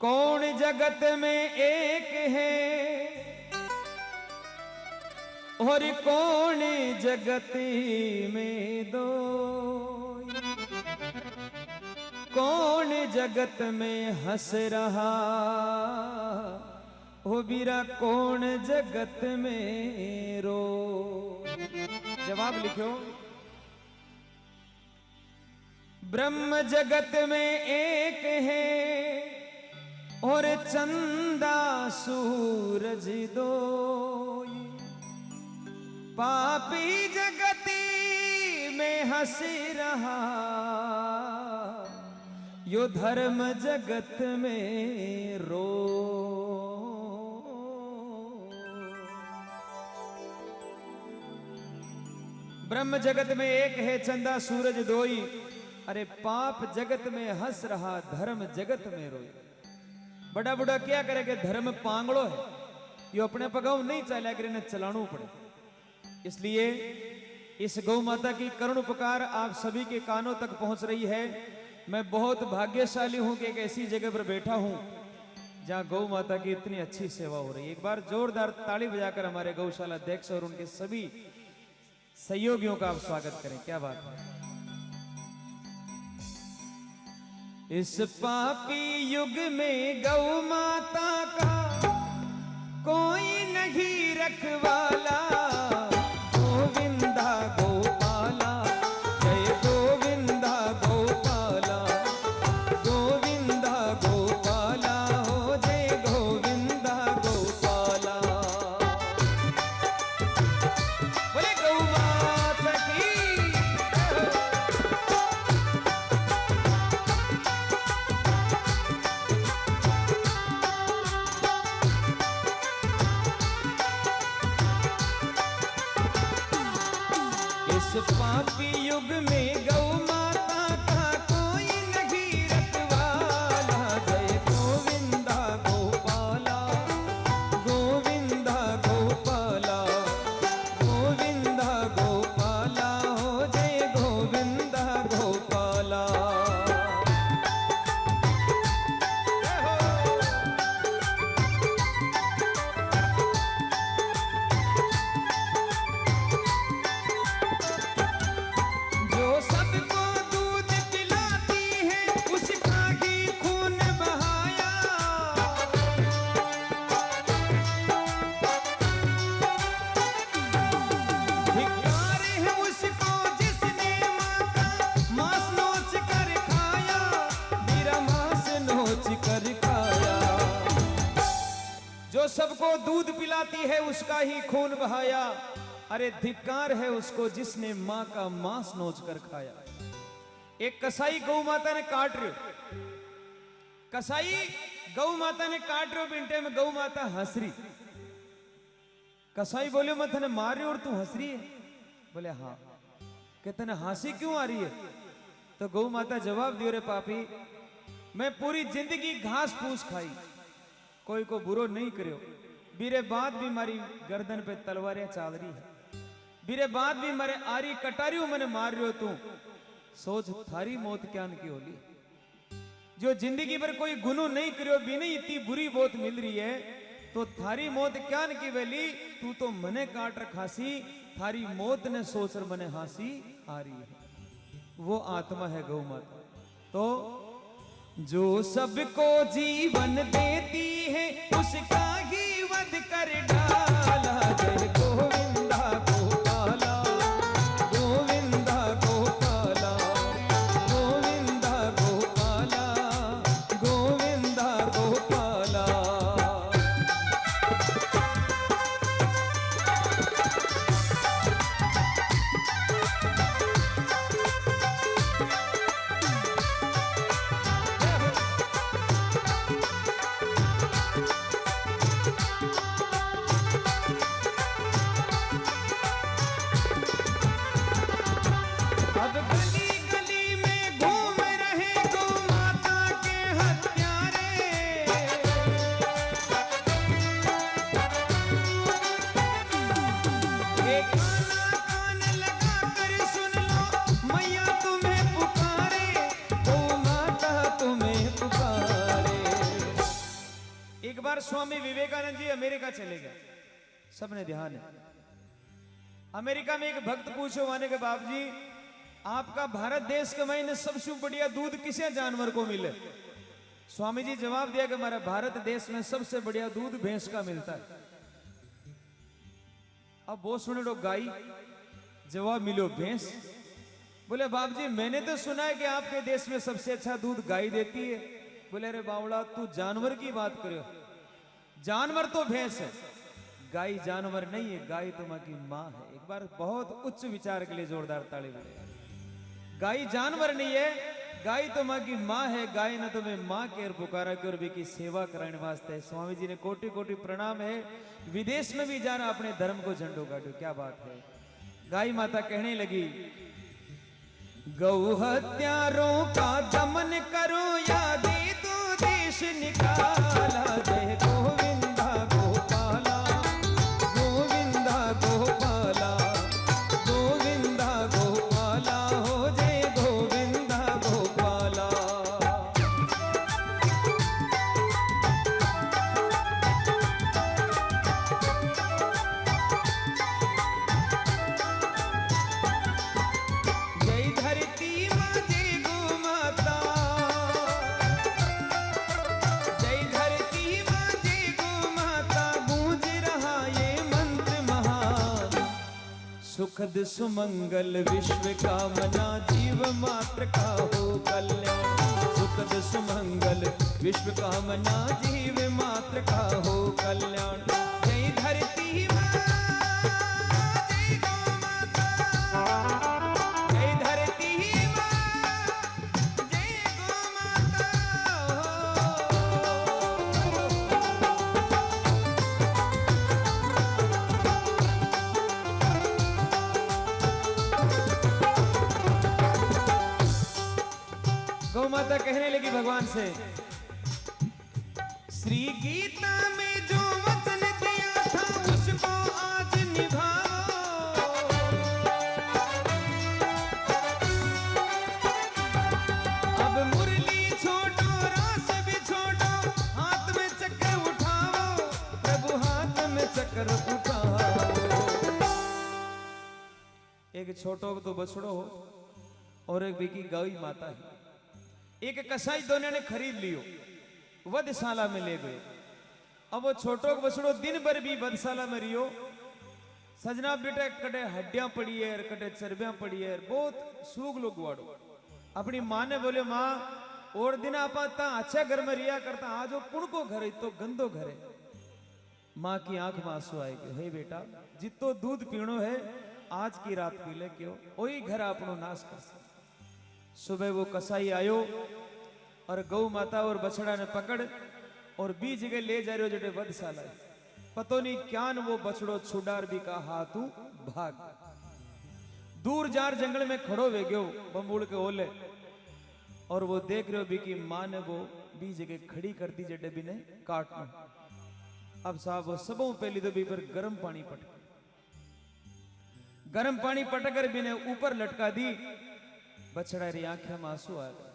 कौन जगत में एक है और कौन जगत में दो। कौन जगत में हंस रहा हो बीरा, कौन जगत में रो। जवाब लिखो। ब्रह्म जगत में एक है और चंदा सूरज दो। पापी जगती में हंस रहा, यो धर्म जगत में रो। ब्रह्म जगत में एक है, चंदा सूरज दोई। अरे पाप जगत में हंस रहा, धर्म जगत में रोई। बड़ा बुढ़ा क्या करेगा, धर्म पांगड़ो है, यो अपने पगाऊ नहीं चला कर इन्हें चलाना पड़े। इसलिए इस गौ माता की करुण उपकार आप सभी के कानों तक पहुंच रही है। मैं बहुत भाग्यशाली हूं कि एक ऐसी जगह पर बैठा हूं जहां गौ माता की इतनी अच्छी सेवा हो रही है। एक बार जोरदार ताली बजाकर हमारे गौशाला अध्यक्ष और उनके सभी सहयोगियों का आप स्वागत करें। क्या बात है। इस पापी युग में गौ माता का कोई नहीं रखवाला। गोविंदा गोपाला, जय गोविंदा गोपाला। गोविंदा गोपाला हो, जय गोविंदा गोपाला। बोले गौ माता की। इस पापी युग में गौ माता का कोई नहीं रखवाला। जय गोविंदा गोपाला, गोविंदा गोपाला। गोविंदा गोपाला हो, जय गोविंदा गोपाला। जो सबको दूध पिलाती है उसका ही खून बहाया। अरे धिक्कार है उसको जिसने मां का मांस नोच कर खाया। एक कसाई गौ माता ने काट रही, कसाई गौ माता ने काट रही, बिंटे में गौ माता हंस रही। कसाई बोले मैं तेने मार रही और तू हंस रही है। बोले हाँ। कहते ना हंसी क्यों आ रही है। तो गौ माता जवाब दियो, रे पापी मैं पूरी जिंदगी घास फूस खाई, कोई को बुरो नहीं करो। बीरे बाद भी मारी गर्दन पे तलवारें चाल रही है। बीरे बाद भी मारे आरी कटारियों मैंने मार रही हो। तू सोच थारी मौत क्या की होली। जो जिंदगी भर कोई गुनो नहीं करो, भी नहीं इतनी बुरी मौत मिल रही है, तो थारी मौत क्या की वेली। तू तो मने काट रखासी, थारी मौत ने सोचर मने हासी आ रही है। वो आत्मा है गौ माता। तो जो सबको जीवन देती है उसका ही वध कर डाला। जय गोविंदा गोपाला, गोविंदा गोपाला। गोविंदा गोपाला, गोविंदा गोपाला। बार स्वामी विवेकानंद जी अमेरिका चले गए, सबने ध्यान है। अमेरिका में एक भक्त पूछो माने के बाप जी आपका भारत देश के महीने सबसे बढ़िया दूध किसे जानवर को मिले? स्वामी जी जवाब दिया कि हमारा भारत देश में सबसे बढ़िया दूध भैंस का मिलता है। अब वो सुने लो गाय, जवाब मिलो भैंस। बोले बाप जी मैंने तो सुना है कि आपके देश में सबसे अच्छा दूध गाय देती है। बोले अरे बावड़ा तू जानवर की बात करो, जानवर तो भैंस है, गाय जानवर नहीं है, गाय तुम्हारी माँ है। एक बार बहुत उच्च विचार के लिए जोरदार ताली बजाएं। गाय जानवर नहीं है, गाय तुम्हारी माँ है, गाय ने तुम्हें माँ के पुकारा के और भी की सेवा कराने वास्ते। स्वामी जी ने कोटि कोटि प्रणाम है। विदेश में भी जाना अपने धर्म को झंडो गाड़ो, क्या बात है। गाय माता कहने लगी गौ हत्यारों का दमन करो यादी तू देश निकाला। जय गोविंदा गोपाला, गोविंदा गोपाला, गोविंदा गोपाला हो जय गोविंदा गोपाला। सुखद सुमंगल विश्व कामना जीव मात्र का हो कल्याण। सुखद सुमंगल विश्व कामना जीव मात्र का हो कल्याण। जय धरती माँ जय गौ माता, जय धरती माँ जय गौ माता। गौ माता कहने लगी भगवान से श्री गीता में जो वचन दिया था उसको आज निभाओ। अब मुरली छोड़ो रास भी छोड़ो, हाथ में चक्र उठाओ प्रभु हाथ में चक्र उठाओ। एक छोटो तो बछड़ो हो और एक बिकी गौ माता है। एक कसाई दोनों ने खरीद लियो, वधशाला में ले गए। अब वो छोटो बछड़ो दिन भर भी वधशाला में रियो। सजना बेटा कटे हड्डियां पड़ी है, कटे चर्बियां पड़ी है, बहुत सूग लोग गुआड़ो। अपनी माँ ने बोले माँ और दिन आप अच्छा घर में रिया करता, आज वो कुण को घर है तो गंदो घर है। माँ की आंख में आंसू आएगी, हे बेटा जितो दूध पीणो है आज की रात पी ले, क्यों वही घर अपनो नाश कर सकते। सुबह वो कसाई आयो और गौ माता और बछड़ा ने पकड़ और बीच जगह ले जा रहे हो जटे वधशाला। पतो नहीं क्या न वो बछड़ो छुडार भी का हाथू भाग दूर जार जंगल में खड़ो वे गयो बम्बूल के ओले। और वो देख रहे हो भी की माँ ने वो बीच जगह खड़ी कर दी जटे भी ने काटना। अब साहब वो सबों पहली तो भी पर गर्म पानी पटक, गर्म पानी पटक कर भी ने ऊपर लटका दी। बछड़ा री आंखें में आंसू आ गए,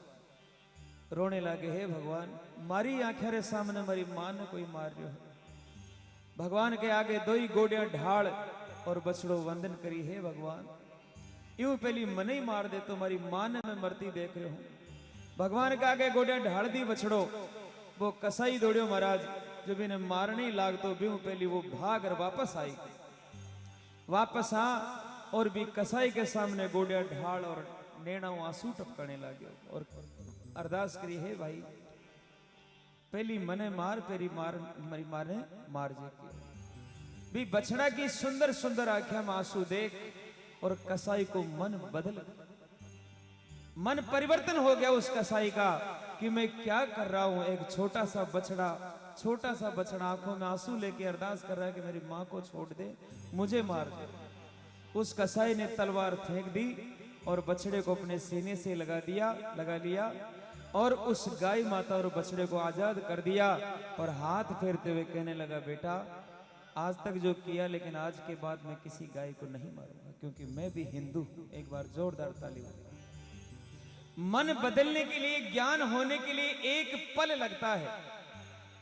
रोने लगे हे भगवान मारी आंखें रे सामने मारी मां ने कोई मार रहा है। भगवान के आगे दो ही गोड़ियां ढाल और बछड़ो वंदन करी, हे भगवान यूं पहली मन ही मार दे तो मारी मां ने मैं मरती देख रहे हूं। भगवान के आगे गोड़ियां ढाल दी बछड़ो। वो कसाई दौड़ियो महाराज जब इन्हें मारने लाग तो भी पहली वो भाग कर वापस आई। वापस आ और भी कसाई के सामने गोड़ियां ढाल और नैना आंसू टपकने लगे और अरदास करी, हे भाई पहली मने मार पेरी मार मरी मारे मार जे की। भी बछड़ा की सुंदर सुंदर आंखें में आंसू देख और कसाई को मन बदल, मन परिवर्तन हो गया उस कसाई का कि मैं क्या कर रहा हूं। एक छोटा सा बछड़ा आंखों में आंसू लेके अरदास कर रहा है कि मेरी मां को छोड़ दे, मुझे मार दे। उस कसाई ने तलवार फेंक दी और बछड़े को अपने सीने से लगा लिया और उस गाय माता और बछड़े को आजाद कर दिया और हाथ फेरते हुए कहने लगा बेटा आज तक जो किया लेकिन आज के बाद मैं किसी गाय को नहीं मारूंगा क्योंकि मैं भी हिंदू हूं। एक बार जोरदार ताली बजाएं। मन बदलने के लिए ज्ञान होने के लिए एक पल लगता है।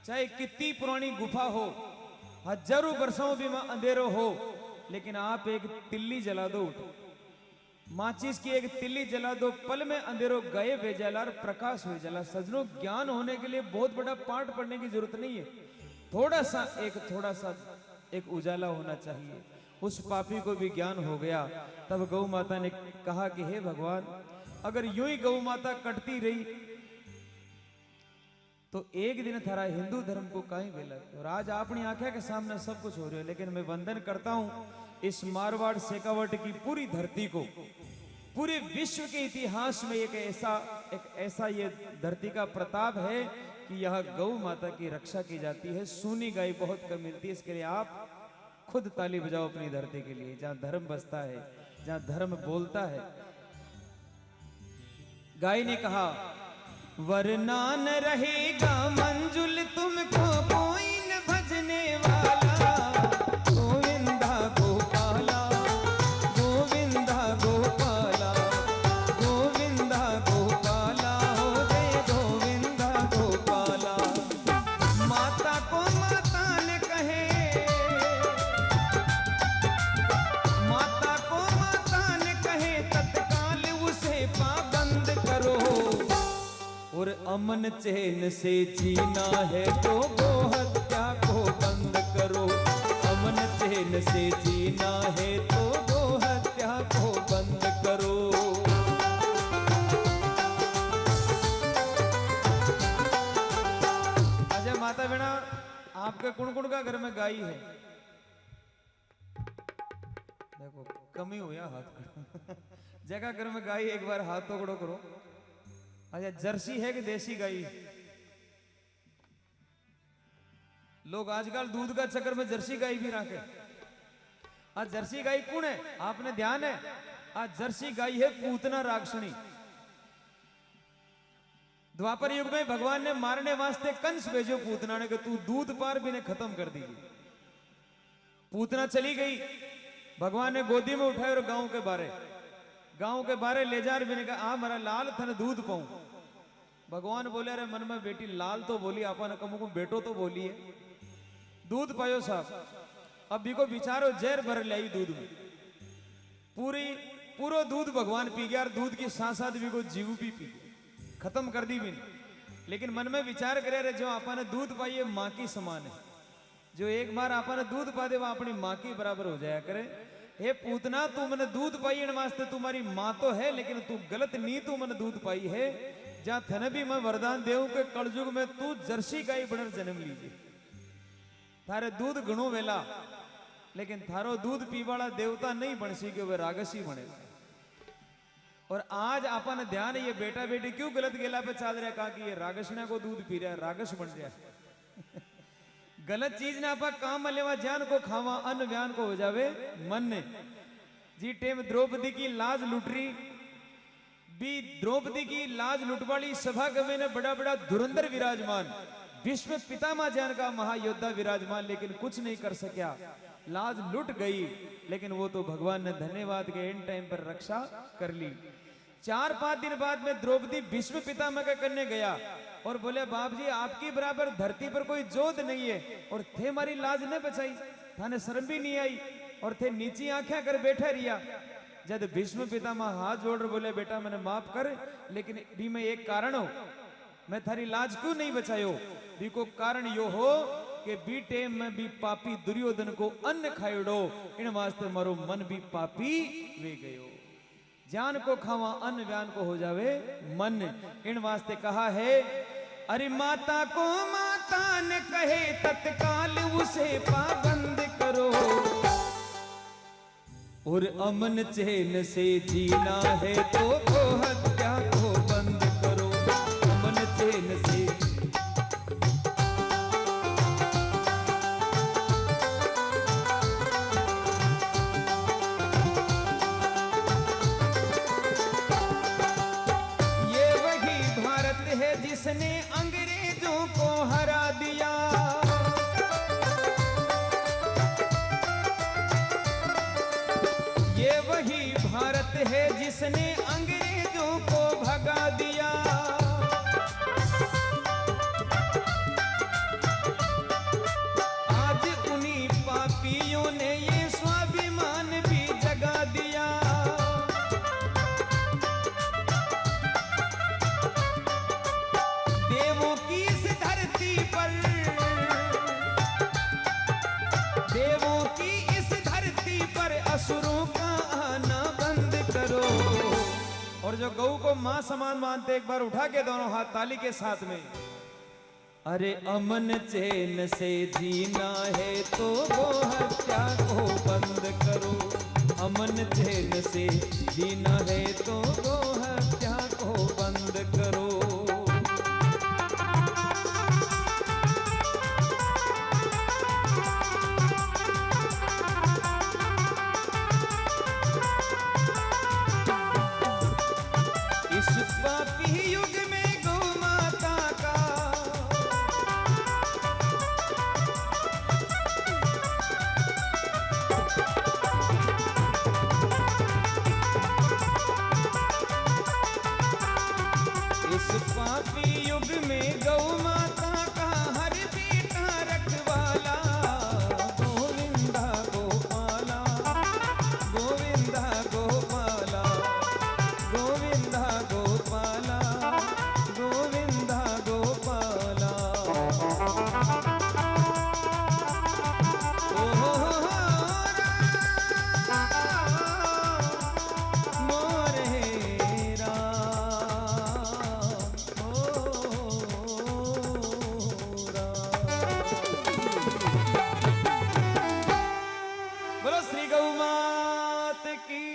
चाहे कितनी पुरानी गुफा हो, हजारों वर्षों भी में अंधेरो हो, लेकिन आप एक तिल्ली जला दो, माचिस की एक तिल्ली जला दो, पल में अंधेरो गए भेजला और प्रकाश हो जाला। सजनों, ज्ञान होने के लिए बहुत बड़ा पाठ पढ़ने की जरूरत नहीं है, थोड़ा सा एक उजाला होना चाहिए। उस पापी को भी ज्ञान हो गया। तब गौ माता ने कहा कि हे भगवान, अगर यूं ही गौ माता कटती रही तो एक दिन थारा हिंदू धर्म को कहीं बेला। और आज अपनी आंखें के सामने सब कुछ हो रहा है, लेकिन मैं वंदन करता हूं इस मारवाड़ शेखावट की पूरी धरती को। पूरे विश्व के इतिहास में एक ऐसा ये धरती का प्रताप है कि यह गौ माता की रक्षा की जाती है। सूनी गाय बहुत कम मिलती है, इसके लिए आप खुद ताली बजाओ अपनी धरती के लिए, जहां धर्म बसता है, जहां धर्म बोलता है। गाय ने कहा, वरना न रहेगा मंजुल तुमको कोई न भजने वाला, गोविंदा गोपाला, गोविंदा गोपाला, गोविंदा गोपाला, हो जय गोविंदा गोपाला। माता को माता ने कहे, माता को माता ने कहे, तत्काल उसे पाबंद करो। और अमन चैन से जीना है तो गो हत्या को बंद करो। अमन चैन से जीना है तो गो हत्या को बंद करो। अजय माता बिना आपके कुण का घर में गाय है, देखो कमी हुआ हाथ जगह घर में गाय, एक बार हाथ पकड़ो करो। अच्छा, जर्सी है कि देसी गाय? लोग आजकल दूध का चक्कर में जर्सी गाय भी रखे। आज जर्सी गाय कौन है आपने ध्यान है? आज जर्सी गाय है पूतना राक्षणी। द्वापर युग में भगवान ने मारने वास्ते कंस भेजो पूतना ने कि तू दूध पार भी ने खत्म कर दी। पूतना चली गई, भगवान ने गोदी में उठाए और गांव के बारे ले जा भी ने कहा, आ मेरा लाल थन दूध पाऊं। भगवान बोले, अरे मन में बेटी लाल तो बोली, आपन कमु को बेटो तो बोली है। दूध पायो साहब, अब भी को बिचारो जहर भर लाई दूध में, पूरो दूध भगवान पी गया। और दूध की साथ भी को जीव भी पी गया, खत्म कर दी भी नहीं। लेकिन मन में विचार करे, अरे जो आपने दूध पाई है माँ की समान है, जो एक बार आपने दूध पा दे वो अपनी माँ की बराबर हो जाया करे। हे पूतना, तू मैंने दूध पाई इन वास्ते तुम्हारी माँ तो है, लेकिन तू गलत नहीं, तू मैंने दूध पाई है। जहां थने भी मैं वरदान देऊ के कलयुग में तू जर्सी गाय बनकर जन्म लीजिए। थारे दूध घणो वेला, लेकिन थारो दूध पीवाला देवता नहीं बन सी, वे रागसी बनेगा। और आज अपन ध्यान, ये बेटा बेटी क्यों गलत गेला पे चाल रहा, कहा कि ये रागसना को दूध पी रहा है, रागस बन रहा है। गलत चीज ने आपा काम में लेवा, ज्ञान को खावा, अन्न व्यान को हो जावे मन ने। जी टेम द्रौपदी की लाज लुट रही भी, द्रौपदी की लाज लुटवाली सभा गवे ने बड़ा बड़ा धुरंधर विराजमान, विश्व पितामह ज्ञान का महायोद्धा विराजमान, लेकिन कुछ नहीं कर सका, लाज लुट गई। लेकिन वो तो भगवान ने धन्यवाद के इन टाइम पर रक्षा कर ली। 4-5 दिन बाद में द्रौपदी भीष्म पितामह के करने गया और बोले, बाप जी आपकी बराबर धरती पर कोई जोध नहीं है, और थे हमारी लाज न बचाई, थाने शर्म भी नहीं आई, और थे नीची आंखें कर बैठे रिया। जब भीष्म पितामह हाथ जोड़ बोले, बेटा मैंने माफ कर, लेकिन भी मैं एक कारण हो, मैं थारी लाज क्यों नहीं बचायो? भी को कारण यो हो कि बी टेम में भी पापी दुर्योधन को अन्न खाइडो, इन वास्ते मारो मन भी पापी वे गयो। जान को खावा अन्न व्यान को हो जावे मन, इन वास्ते कहा है, अरे माता को माता ने कहे तत्काल उसे पाबंद करो। और अमन चैन से जीना है तो गो हत्या को बंद करो। अमन चैन से जिसने अंग्रेजों को हरा दिया, ये वही भारत है जिसने अंग्रेजों को भगा दिया। और जो गऊ को मां समान मानते, एक बार उठा के दोनों हाथ ताली के साथ में, अरे अमन चैन से जीना है तो गो हत्या को बंद करो, अमन चैन से जीना है तो गो हत्या को बंद करो। इस पापी युग में गौ माता का इस पापी युग में गौ माता का हर बेटा रखवाला, गोविंदा गोपाला, गोविंदा गोपाला, गोविंदा गोपाला, गोविंदा गोपाला। बोलो श्री गौ मात की,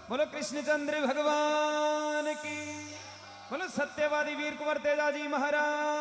बोलो कृष्णचंद्र भगवान की, बोलो सत्यवादी वीर कुंवर तेजाजी महाराज।